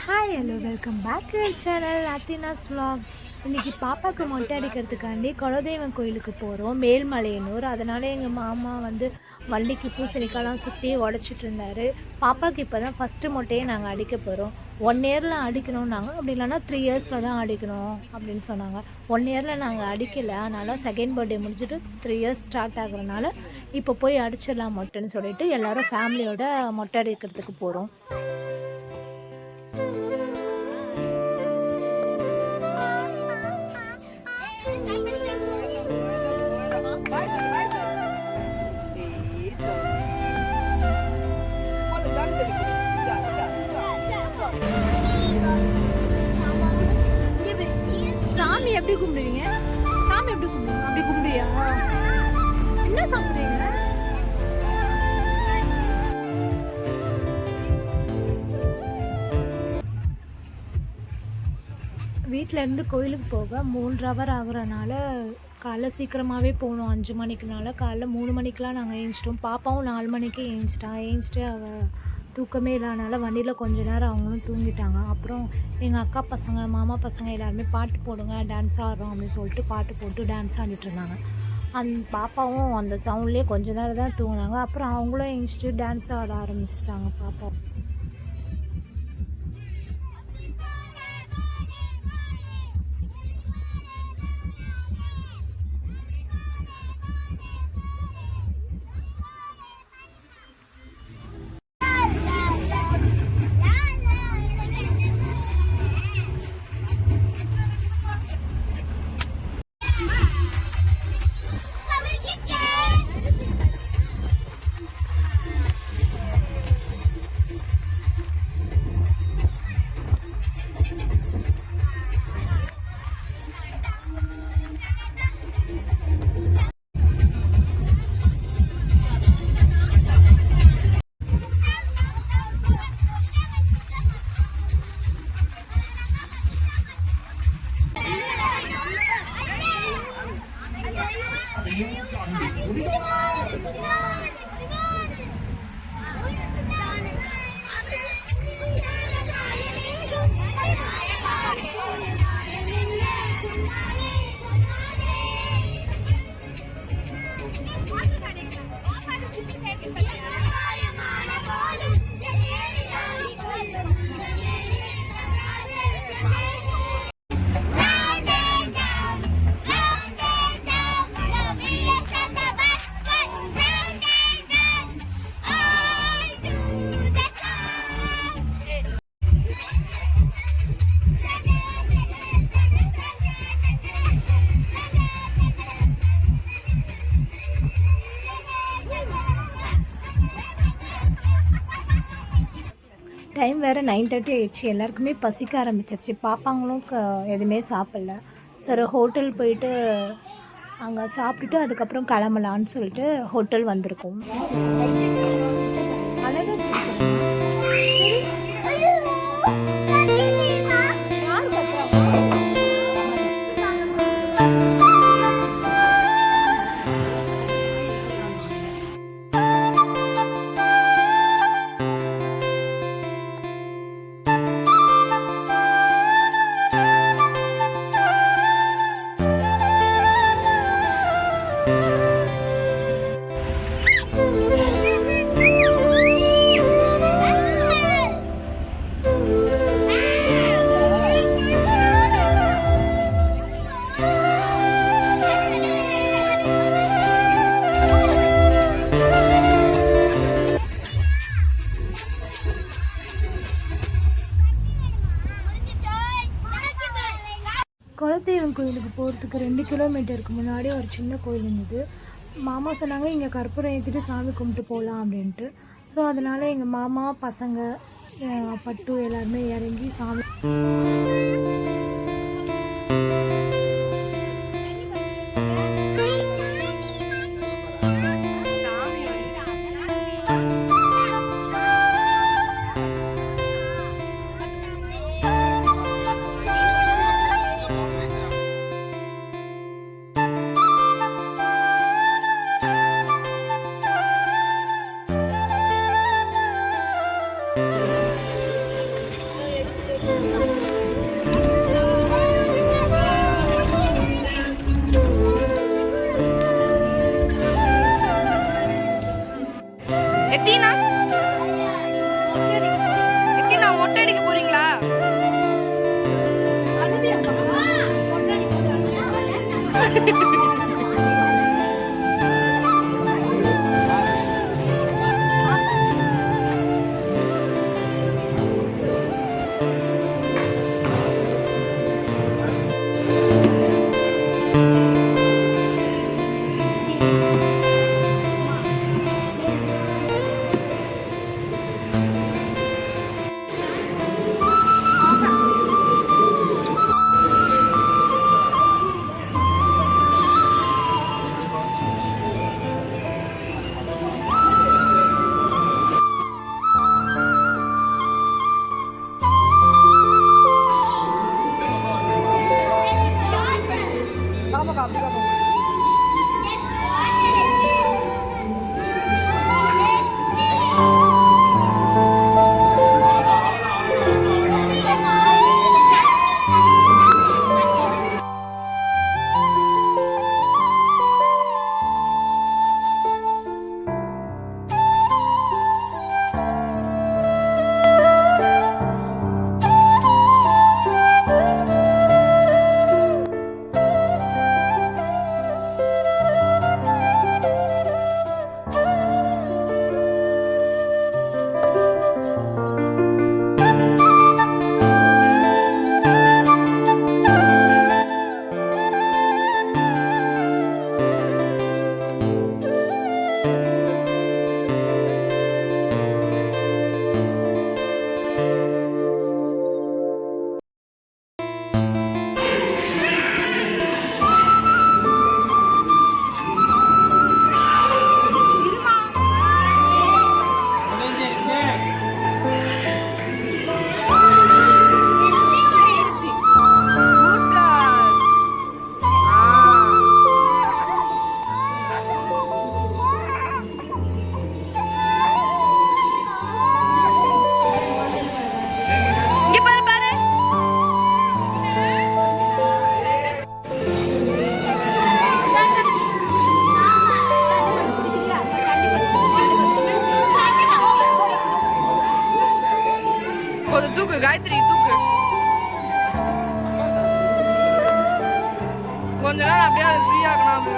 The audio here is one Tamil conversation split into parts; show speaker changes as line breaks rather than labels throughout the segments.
Hi hello welcome back to channel அத்தினாஸ் vlog. இன்றைக்கி பாப்பாவுக்கு மொட்டை அடிக்கிறதுக்காண்டி குலதெய்வம் கோயிலுக்கு போகிறோம், மேல்மலையனூர். அதனால் எங்கள் மாமா வள்ளிக்கு பூசணிக்காலாம் சுற்றி உடச்சிட்டு இருந்தார். பாப்பாவுக்கு இப்போ தான் ஃபஸ்ட்டு மொட்டையை நாங்கள் அடிக்க போகிறோம். 1 இயரில் அடிக்கணும்னாங்க, அப்படி இல்லைன்னா 3 இயர்ஸில் தான் அடிக்கணும் அப்படின்னு சொன்னாங்க. 1 இயரில் நாங்கள் அடிக்கலை, அதனால் செகண்ட் பர்த்டே முடிஞ்சுட்டு 3 இயர்ஸ் ஸ்டார்ட் ஆகுறதுனால இப்போ போய் அடிச்சிடலாம் மொட்டைன்னு சொல்லிட்டு எல்லோரும் ஃபேமிலியோட மொட்டை அடிக்கிறதுக்கு போகிறோம். சாமி எப்படி கும்பிடுவீங்க? சாமி எப்படி கும்பிடுவீங்க? அப்படி கும்பிடுவியா? என்ன சாப்பிடுவீங்க? வீட்டிலேருந்து கோயிலுக்கு போக 3 ஹவர் ஆகுறனால காலைல சீக்கிரமாகவே போகணும். 5 மணிக்குனால காலைல 3 மணிக்கெலாம் நாங்கள் ஏஞ்சிட்டோம். பாப்பாவும் 4 மணிக்கு ஏஞ்சிட்டு அவள் தூக்கமே இல்லாதனால வண்டியில் கொஞ்ச நேரம் அவங்களும் தூங்கிட்டாங்க. அப்புறம் எங்கள் அக்கா பசங்க, மாமா பசங்க எல்லாருமே பாட்டு போடுங்க, டான்ஸ் ஆடுறோம் அப்படின்னு சொல்லிட்டு பாட்டு போட்டு டான்ஸ் ஆடிட்டு இருந்தாங்க. பாப்பாவும் அந்த சவுண்ட்லேயே கொஞ்ச நேரம் தான் தூங்கினாங்க. அப்புறம் அவங்களும் ஏஞ்சிட்டு டான்ஸ் ஆட ஆரம்பிச்சிட்டாங்க பாப்பா. டைம் வேறு 9:30 ஆயிடுச்சு. எல்லாருக்குமே பசிக்க ஆரம்பிச்சிருச்சு. பாப்பாங்களும் எதுவுமே சாப்பிடல. சரி ஹோட்டல் போயிட்டு அங்கே சாப்பிட்டுட்டு அதுக்கப்புறம் கிளம்பலான்னு சொல்லிட்டு ஹோட்டல் வந்திருக்கோம். குலதெய்வம் கோயிலுக்கு போகிறதுக்கு 2 கிலோமீட்டருக்கு முன்னாடி ஒரு சின்ன கோயில் இருந்தது. மாமா சொன்னாங்க இங்கே கற்பூரம் ஏற்றிட்டு சாமி கும்பிட்டு போகலாம் அப்படின்ட்டு. ஸோ அதனால் எங்கள் மாமா பசங்க பட்டு எல்லாருமே இறங்கி சாமி
எத்தினா எத்தினா மொட்டை அடிக்க போறீங்களா? கொஞ்சம் தூக்கு காயத்ரி, தூக்கு. கொஞ்ச நேரம் அப்படியே அது ஃப்ரீ ஆகணும்.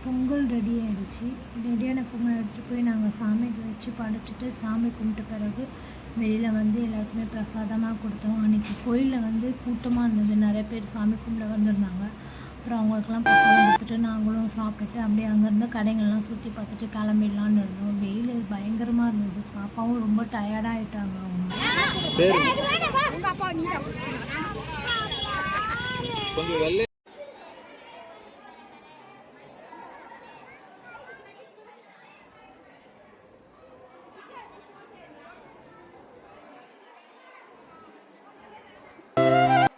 பொங்கல் ரெடி ஆகிடுச்சு. ரெடியான பொங்கல் எடுத்துகிட்டு போய் நாங்கள் சாமிக்கு வச்சு படைச்சிட்டு சாமி கும்பிட்ட பிறகு வெளியில் வந்து எல்லாருக்குமே பிரசாதமாக கொடுத்தோம். அன்றைக்கி கோயிலில் வந்து கூட்டமாக இருந்தது, நிறைய பேர் சாமி கும்பிட வந்திருந்தாங்க. அப்புறம் அவங்களுக்கெல்லாம் பிரசாதம் கொடுத்துட்டு நாங்களும் சாப்பிட்டுட்டு அப்படியே அங்கேருந்து கடைகள்லாம் சுற்றி பார்த்துட்டு கிளம்பிடலான்னு இருந்தோம். வெயில் பயங்கரமாக இருந்தது. பாப்பாவும் ரொம்ப டயர்டாக ஆகிட்டாங்க. அவங்க
கொஞ்சம் வெள்ளை